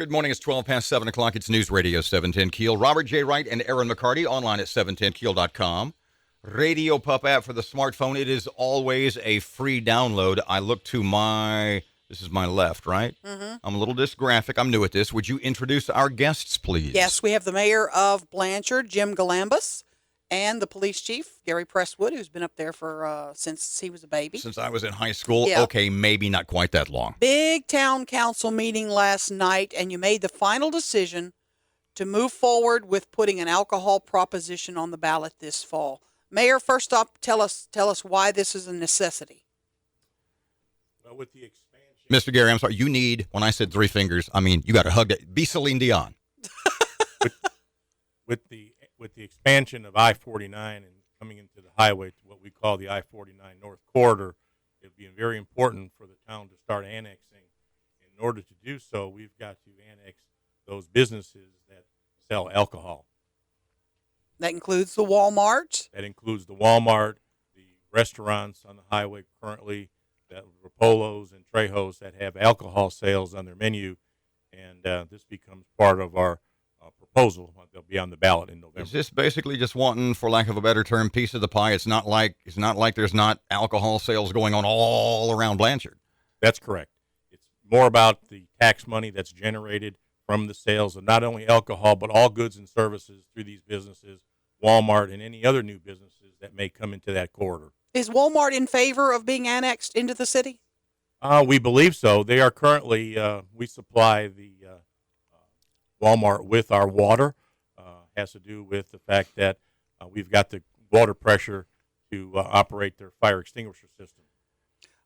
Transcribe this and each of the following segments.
Good morning. It's 12 past 7 o'clock. It's News Radio 710 Keel. Robert J. Wright and Aaron McCarty online at 710keel.com. Radio Pup app for the smartphone. It is always a free download. I look to this is my left, right? Mm-hmm. I'm a little dysgraphic. I'm new at this. Would you introduce our guests, please? Yes, we have the mayor of Blanchard, Jim Galambos, and the police chief, Gary Presswood, who's been up there for since he was a baby. Since I was in high school? Yeah. Okay, maybe not quite that long. Big town council meeting last night, and you made the final decision to move forward with putting an alcohol proposition on the ballot this fall. Mayor, first off, tell us why this is a necessity. Well, with the expansion, Mr. Gary, I'm sorry. You need, when I said three fingers, I mean, you got to hug it. Be Celine Dion. with the expansion of I-49 and coming into the highway to what we call the I-49 North Corridor, it'd be very important for the town to start annexing. In order to do so, we've got to annex those businesses that sell alcohol. That includes the Walmart. That includes the Walmart, the restaurants on the highway currently, the Polos and Trejos that have alcohol sales on their menu, and this becomes part of our proposal. They'll be on the ballot in November. Is this basically just wanting, for lack of a better term, piece of the pie? It's not like there's not alcohol sales going on all around Blanchard. That's correct. It's more about the tax money that's generated from the sales of not only alcohol but all goods and services through these businesses, Walmart and any other new businesses that may come into that corridor. Is Walmart in favor of being annexed into the city? We believe so. They are currently, we supply the Walmart with our water. Has to do with the fact that we've got the water pressure to operate their fire extinguisher system.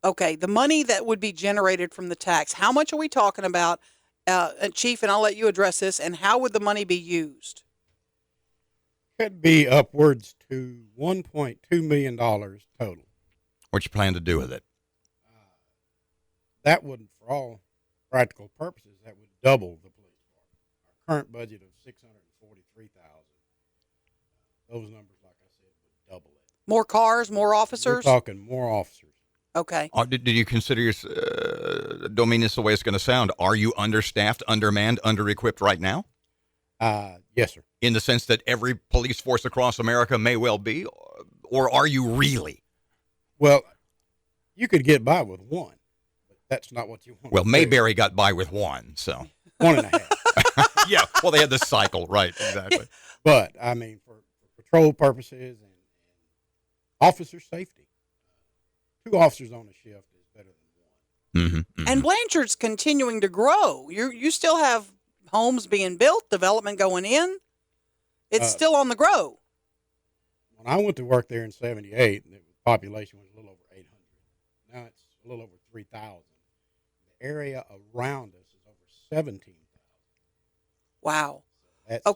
Okay, the money that would be generated from the tax, how much are we talking about? Chief, and I'll let you address this, and how would the money be used? Could be upwards to $1.2 million total. What you plan to do with it? That would, for all practical purposes, that would double the police department. Our current budget of $643,000. Those numbers, like I said, would double it. More cars, more officers? We're talking more officers. Okay. Did you consider your, don't mean this the way it's going to sound, are you understaffed, undermanned, under-equipped right now? Yes, sir. In the sense that every police force across America may well be, or are you really? Well, you could get by with one, but that's not what you want. Well, to Mayberry got by with one, so. 1.5. Yeah, well, they had the cycle, right, exactly. But, I mean, for patrol purposes and officer safety, 2 officers on a shift is better than 1. Mm-hmm, mm-hmm. And Blanchard's continuing to grow. You still have homes being built, development going in. It's still on the grow. When I went to work there in 78, the population was a little over 800. Now it's a little over 3,000. The area around us is over 17,000. Wow. That's a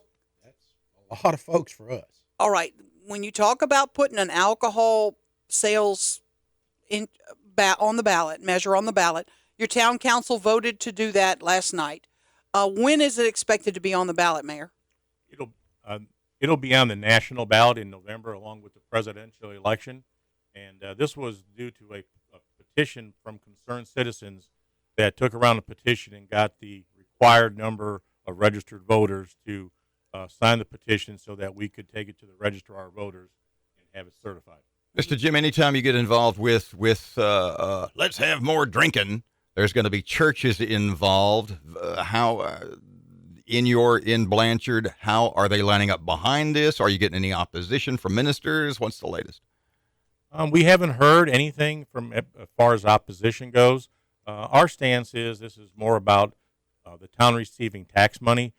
lot of folks for us. All right. When you talk about putting an alcohol sales on the ballot, measure on the ballot, your town council voted to do that last night. When is it expected to be on the ballot, Mayor? It'll be on the national ballot in November along with the presidential election. And this was due to a petition from concerned citizens that took around a petition and got the required number of registered voters to sign the petition so that we could take it to the register of our voters and have it certified. Mr. Jim, anytime you get involved with let's have more drinking, there's going to be churches involved. In Blanchard, how are they lining up behind this? Are you getting any opposition from ministers? What's the latest? We haven't heard anything from as far as opposition goes. Our stance is this is more about the town receiving tax money.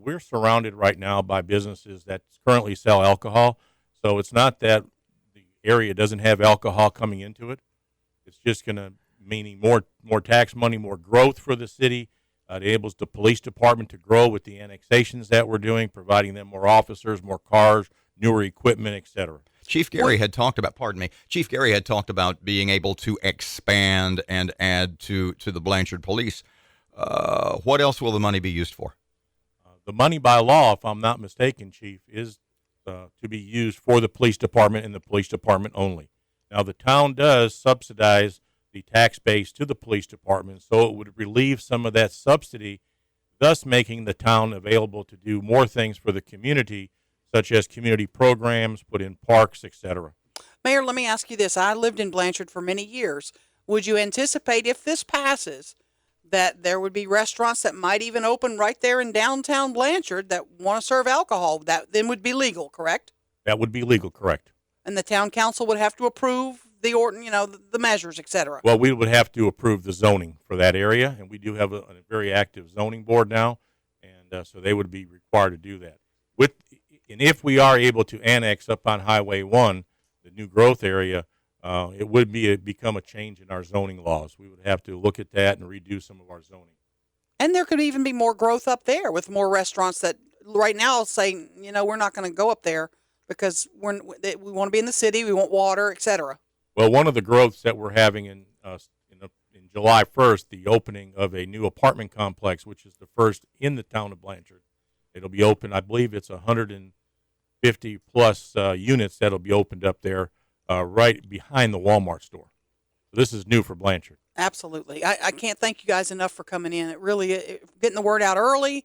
We're surrounded right now by businesses that currently sell alcohol, so it's not that the area doesn't have alcohol coming into it. It's just going to meaning more tax money, more growth for the city. It enables the police department to grow with the annexations that we're doing, providing them more officers, more cars, newer equipment, et cetera. Chief Gary had talked about being able to expand and add to the Blanchard Police. What else will the money be used for? The money by law, if I'm not mistaken, Chief, is to be used for the police department and the police department only. Now, the town does subsidize the tax base to the police department, so it would relieve some of that subsidy thus making the town available to do more things for the community, such as community programs, put in parks, etc. Mayor, let me ask you this. I lived in Blanchard for many years. Would you anticipate, if this passes, that there would be restaurants that might even open right there in downtown Blanchard that want to serve alcohol? That then would be legal, correct? That would be legal, correct? And the town council would have to approve the measures, etc. Well, we would have to approve the zoning for that area, and we do have a very active zoning board now, and so they would be required to do that. And if we are able to annex up on Highway 1, the new growth area, it would become a change in our zoning laws. We would have to look at that and redo some of our zoning. And there could even be more growth up there with more restaurants that right now say, we're not going to go up there because we want to be in the city, we want water, etc. Well, one of the growths that we're having in July 1st, the opening of a new apartment complex, which is the first in the town of Blanchard. It'll be open, I believe it's 150 plus units that'll be opened up there right behind the Walmart store. So this is new for Blanchard. Absolutely. I can't thank you guys enough for coming in. It really, getting the word out early.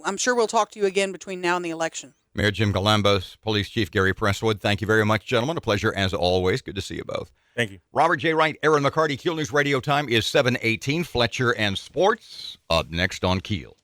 I'm sure we'll talk to you again between now and the election. Mayor Jim Galambos, Police Chief Gary Presswood, thank you very much, gentlemen. A pleasure as always. Good to see you both. Thank you. Robert J. Wright, Aaron McCarty, Keel News Radio time is 7:18. Fletcher and Sports up next on Keel.